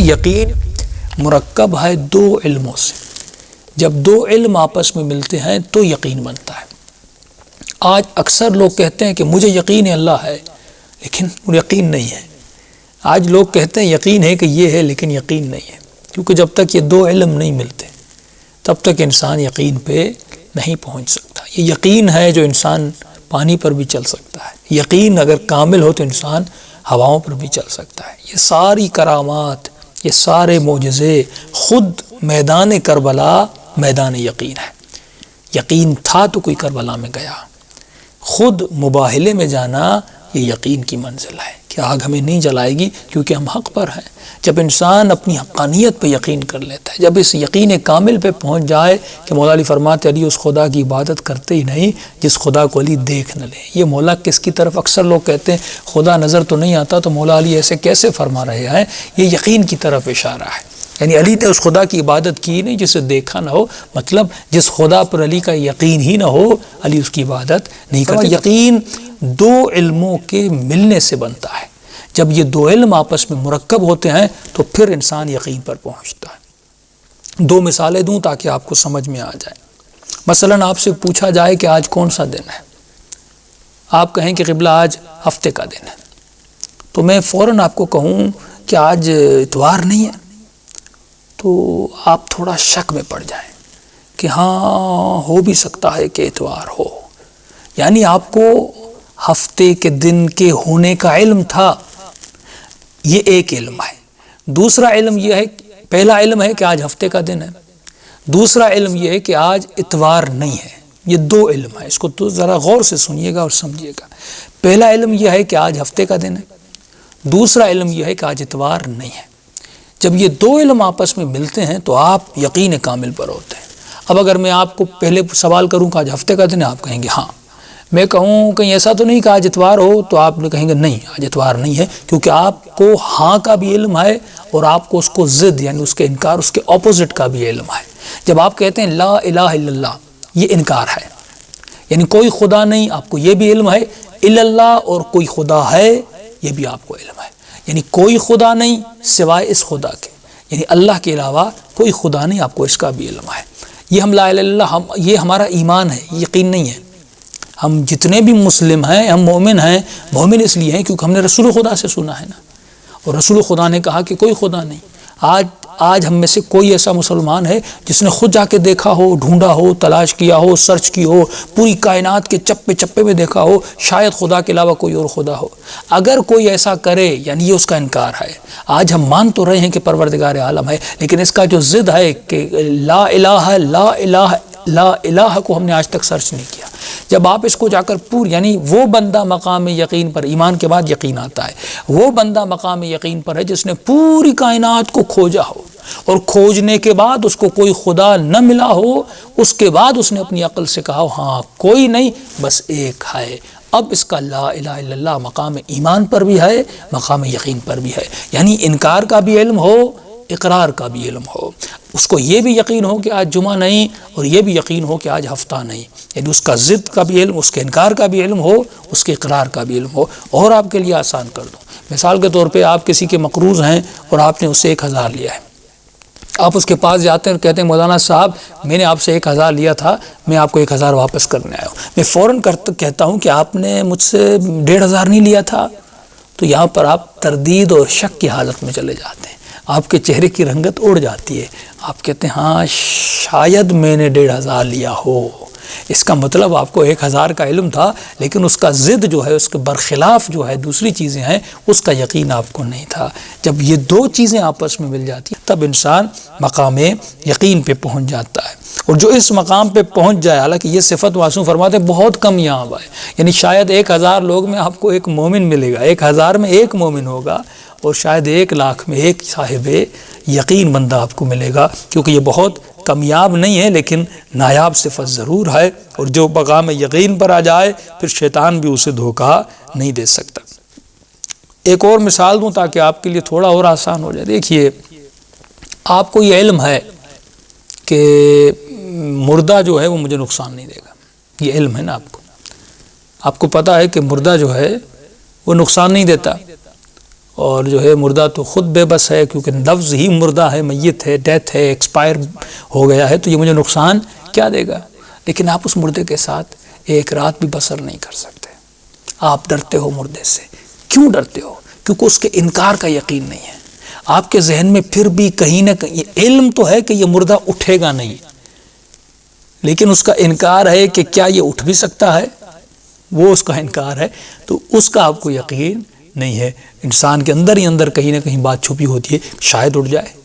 یقین مرکب ہے دو علموں سے. جب دو علم آپس میں ملتے ہیں تو یقین بنتا ہے. آج اکثر لوگ کہتے ہیں کہ مجھے یقین ہے اللہ ہے، لیکن یقین نہیں ہے. آج لوگ کہتے ہیں یقین ہے کہ یہ ہے، لیکن یقین نہیں ہے. کیونکہ جب تک یہ دو علم نہیں ملتے تب تک انسان یقین پہ نہیں پہنچ سکتا. یہ یقین ہے جو انسان پانی پر بھی چل سکتا ہے. یقین اگر کامل ہو تو انسان ہواؤں پر بھی چل سکتا ہے. یہ ساری کرامات، یہ سارے معجزے، خود میدان کربلا میدان یقین ہے. یقین تھا تو کوئی کربلا میں گیا. خود مباہلے میں جانا یہ یقین کی منزل ہے کہ آگ ہمیں نہیں جلائے گی کیونکہ ہم حق پر ہیں. جب انسان اپنی حقانیت پہ یقین کر لیتا ہے، جب اس یقین کامل پہ پہنچ جائے کہ مولا علی فرماتے علی اس خدا کی عبادت کرتے ہی نہیں جس خدا کو علی دیکھ نہ لے. یہ مولا کس کی طرف، اکثر لوگ کہتے ہیں خدا نظر تو نہیں آتا تو مولا علی ایسے کیسے فرما رہے ہیں. یہ یقین کی طرف اشارہ ہے. یعنی علی نے اس خدا کی عبادت کی نہیں جسے دیکھا نہ ہو، مطلب جس خدا پر علی کا یقین ہی نہ ہو علی اس کی عبادت نہیں کرتا. یقین دو علموں کے ملنے سے بنتا ہے. جب یہ دو علم آپس میں مرکب ہوتے ہیں تو پھر انسان یقین پر پہنچتا ہے. دو مثالیں دوں تاکہ آپ کو سمجھ میں آ جائے. مثلا آپ سے پوچھا جائے کہ آج کون سا دن ہے، آپ کہیں کہ قبلہ آج ہفتے کا دن ہے، تو میں فوراً آپ کو کہوں کہ آج اتوار نہیں ہے، تو آپ تھوڑا شک میں پڑ جائیں کہ ہاں ہو بھی سکتا ہے کہ اتوار ہو. یعنی آپ کو ہفتے کے دن کے ہونے کا علم تھا. یہ ایک علم ہے. دوسرا علم یہ ہے، پہلا علم ہے کہ آج ہفتے کا دن ہے. دوسرا علم یہ ہے کہ آج اتوار نہیں ہے. یہ دو علم ہے. اس کو تو ذرا غور سے سنیے گا اور سمجھیے گا. پہلا علم یہ ہے کہ آج ہفتے کا دن ہے. دوسرا علم یہ ہے کہ آج اتوار نہیں ہے. جب یہ دو علم آپس میں ملتے ہیں تو آپ یقین کامل پر ہوتے ہیں. اب اگر میں آپ کو پہلے سوال کروں کہ آج ہفتے کا دن ہے، آپ کہیں گے ہاں. میں کہوں کہیں ایسا تو نہیں کہ آج اتوار ہو، تو آپ کہیں گے نہیں آج اتوار نہیں ہے، کیونکہ آپ کو ہاں کا بھی علم ہے اور آپ کو اس کو ضد یعنی اس کے انکار، اس کے اپوزٹ کا بھی علم ہے. جب آپ کہتے ہیں لا الہ الا اللہ، یہ انکار ہے، یعنی کوئی خدا نہیں، آپ کو یہ بھی علم ہے. الا اللہ اور کوئی خدا ہے یہ بھی آپ کو علم ہے. یعنی کوئی خدا نہیں سوائے اس خدا کے، یعنی اللہ کے علاوہ کوئی خدا نہیں، آپ کو اس کا بھی علم ہے. یہ ہم لا الہ الا اللہ، یہ ہمارا ایمان ہے، یقین نہیں ہے. ہم جتنے بھی مسلم ہیں ہم مومن ہیں. مومن اس لیے ہیں کیونکہ ہم نے رسول خدا سے سنا ہے نا، اور رسول خدا نے کہا کہ کوئی خدا نہیں. آج ہم میں سے کوئی ایسا مسلمان ہے جس نے خود جا کے دیکھا ہو، ڈھونڈا ہو، تلاش کیا ہو، سرچ کی ہو، پوری کائنات کے چپے چپے میں دیکھا ہو شاید خدا کے علاوہ کوئی اور خدا ہو؟ اگر کوئی ایسا کرے یعنی یہ اس کا انکار ہے. آج ہم مان تو رہے ہیں کہ پروردگار عالم ہے، لیکن اس کا جو ضد ہے کہ لا الہ لا الہ لا الہ کو ہم نے آج تک سرچ نہیں کیا. جب آپ اس کو جا کر یعنی وہ بندہ مقام یقین پر، ایمان کے بعد یقین آتا ہے، وہ بندہ مقام یقین پر ہے جس نے پوری کائنات کو کھوجا ہو اور کھوجنے کے بعد اس کو کوئی خدا نہ ملا ہو، اس کے بعد اس نے اپنی عقل سے کہا ہاں کوئی نہیں بس ایک ہے. اب اس کا لا الہ الا اللہ مقام ایمان پر بھی ہے، مقام یقین پر بھی ہے. یعنی انکار کا بھی علم ہو، اقرار کا بھی علم ہو. اس کو یہ بھی یقین ہو کہ آج جمعہ نہیں، اور یہ بھی یقین ہو کہ آج ہفتہ نہیں. یعنی اس کا ضد کا بھی علم، اس کے انکار کا بھی علم ہو، اس کے اقرار کا بھی علم ہو. اور آپ کے لیے آسان کر دوں، مثال کے طور پہ آپ کسی کے مقروض ہیں اور آپ نے اس سے 1000 لیا ہے. آپ اس کے پاس جاتے ہیں اور کہتے ہیں مولانا صاحب میں نے آپ سے 1000 لیا تھا، میں آپ کو 1000 واپس کرنے آیا ہوں. میں فوراً کہتا ہوں کہ آپ نے مجھ سے 1500 نہیں لیا تھا. تو یہاں پر آپ تردید اور شک کی حالت میں چلے جاتے ہیں. آپ کے چہرے کی رنگت اڑ جاتی ہے. آپ کہتے ہیں ہاں شاید میں نے 1500 لیا ہو. اس کا مطلب آپ کو 1000 کا علم تھا، لیکن اس کا ضد جو ہے، اس کے برخلاف جو ہے دوسری چیزیں ہیں، اس کا یقین آپ کو نہیں تھا. جب یہ دو چیزیں آپس میں مل جاتی ہیں تب انسان مقام یقین پہ پہنچ جاتا ہے. اور جو اس مقام پہ پہنچ جائے، حالانکہ یہ صفت معصوم فرماتے ہیں بہت کم یہاں ہے، یعنی شاید 1000 لوگ میں آپ کو ایک مومن ملے گا، 1000 میں ایک مومن ہوگا، اور شاید 1,00,000 میں ایک صاحب یقین بندہ آپ کو ملے گا. کیونکہ یہ بہت کامیاب نہیں ہے لیکن نایاب صفت ضرور ہے. اور جو مقام یقین پر آ جائے پھر شیطان بھی اسے دھوکہ نہیں دے سکتا. ایک اور مثال دوں تاکہ آپ کے لیے تھوڑا اور آسان ہو جائے. دیکھیے آپ کو یہ علم ہے کہ مردہ جو ہے وہ مجھے نقصان نہیں دے گا، یہ علم ہے نا آپ کو پتہ ہے کہ مردہ جو ہے وہ نقصان نہیں دیتا، اور جو ہے مردہ تو خود بے بس ہے، کیونکہ لفظ ہی مردہ ہے، میت ہے، ڈیتھ ہے، ایکسپائر ہو گیا ہے، تو یہ مجھے نقصان کیا دے گا؟ لیکن آپ اس مردے کے ساتھ ایک رات بھی بسر نہیں کر سکتے. آپ ڈرتے ہو مردے سے. کیوں ڈرتے ہو؟ کیونکہ اس کے انکار کا یقین نہیں ہے. آپ کے ذہن میں پھر بھی کہیں نہ کہیں علم تو ہے کہ یہ مردہ اٹھے گا نہیں، لیکن اس کا انکار ہے کہ کیا یہ اٹھ بھی سکتا ہے، وہ اس کا انکار ہے، تو اس کا آپ کو یقین نہیں ہے. انسان کے اندر ہی اندر کہیں نہ کہیں بات چھپی ہوتی ہے، شاید اٹھ جائے.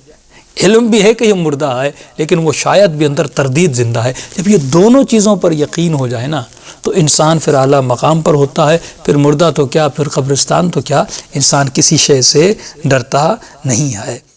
علم بھی ہے کہ یہ مردہ ہے، لیکن وہ شاید بھی اندر تردید زندہ ہے. جب یہ دونوں چیزوں پر یقین ہو جائے نا تو انسان پھر اعلیٰ مقام پر ہوتا ہے. پھر مردہ تو کیا، پھر قبرستان تو کیا، انسان کسی شے سے ڈرتا نہیں ہے.